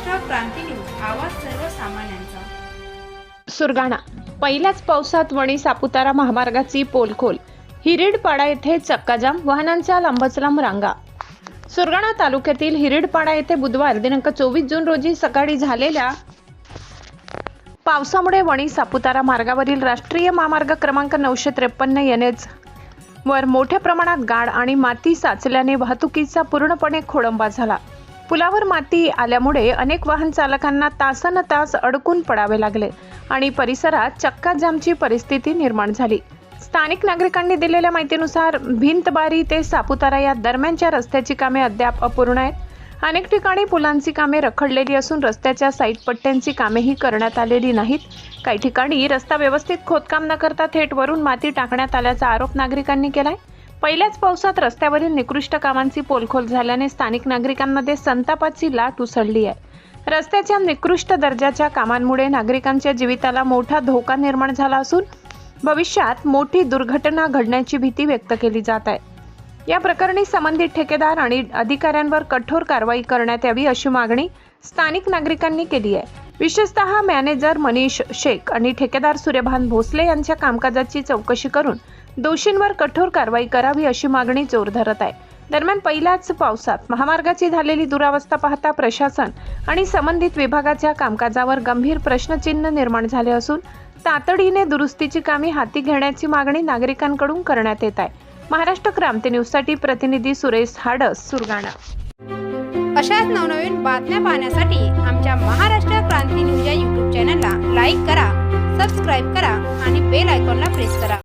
महाराष्ट्र क्रांती news, आवाज सर्वसामान्यांचा. सुरगाणा. पहिल्याच पावसात वणी सापुतारा महामार्गाची पोलखोल. हिरीडपाडा येथे चक्काजाम, वाहनांच्या लांबचलांब रांगा. सुरगाणा तालुक्यातील हिरीडपाडा येथे बुधवार दिनांक 24 जून रोजी सकाळी झालेल्या पावसामुळे वणी सापुतारा मार्गावरील राष्ट्रीय महामार्ग क्रमांक 953 NH वर मोठ्या प्रमाणात गाळ आणि माती साचल्याने वाहतुकीचा पूर्णपणे खोळंबा झाला. पुलावर माती आल्यामुळे अनेक वाहन चालकांना तासनतास अडकून पडावे लागले आणि परिसरात चक्काजामची परिस्थिती निर्माण झाली. स्थानिक नागरिकांनी दिलेल्या माहितीनुसार भिंतबारी ते सापुतारा या दरम्यानच्या रस्त्याची कामे अद्याप अपूर्ण आहेत. अनेक ठिकाणी पुलांची कामे रखडलेली असून रस्त्याच्या साईड पट्ट्यांची कामेही करण्यात आलेली नाहीत. काही ठिकाणी रस्ता व्यवस्थित खोदकाम न करता थेट वरून माती टाकण्यात आल्याचा आरोप नागरिकांनी केलाय. पहिल्याच पावसात रस्त्यावरील निकृष्ट कामांची पोलखोल झाल्याने स्थानिक नागरिकांमध्ये संतापाची लाट उसळली आहे. रस्त्याच्या निकृष्ट दर्जाच्या कामांमुळे नागरिकांच्या जीविताला मोठा धोका निर्माण झाला असून भविष्यात मोठी दुर्घटना घडण्याची भीती व्यक्त केली जात आहे. या प्रकरणी संबंधित ठेकेदार आणि अधिकाऱ्यांवर कठोर कारवाई करण्यात यावी अशी मागणी स्थानिक नागरिकांनी केली आहे. विशेषतः मॅनेजर मनीष शेख आणि ठेकेदार सूर्यभान भोसले यांच्या कामकाजाची चौकशी करून दोषींवर कठोर कारवाई करावी अशी मागणी जोर धरत आहे. दरम्यान पहिल्याच पावसात महामार्गाची झालेली दुरावस्था पाहता प्रशासन आणि संबंधित विभागाच्या कामकाजावर गंभीर प्रश्नचिन्ह निर्माण झाले असून तातडीने दुरुस्तीची कामे हाती घेण्याची मागणी नागरिकांकडून करण्यात येत आहे. महाराष्ट्र क्रांती न्यूजसाठी प्रतिनिधी सुरेश हाडस, सुरगाणा. अशाच नवनवीन बातम्या पाहण्यासाठी आमच्या महाराष्ट्र क्रांती न्यूज या YouTube चॅनलला लाईक करा, सबस्क्राईब करा आणि बेल आयकॉनला प्रेस करा.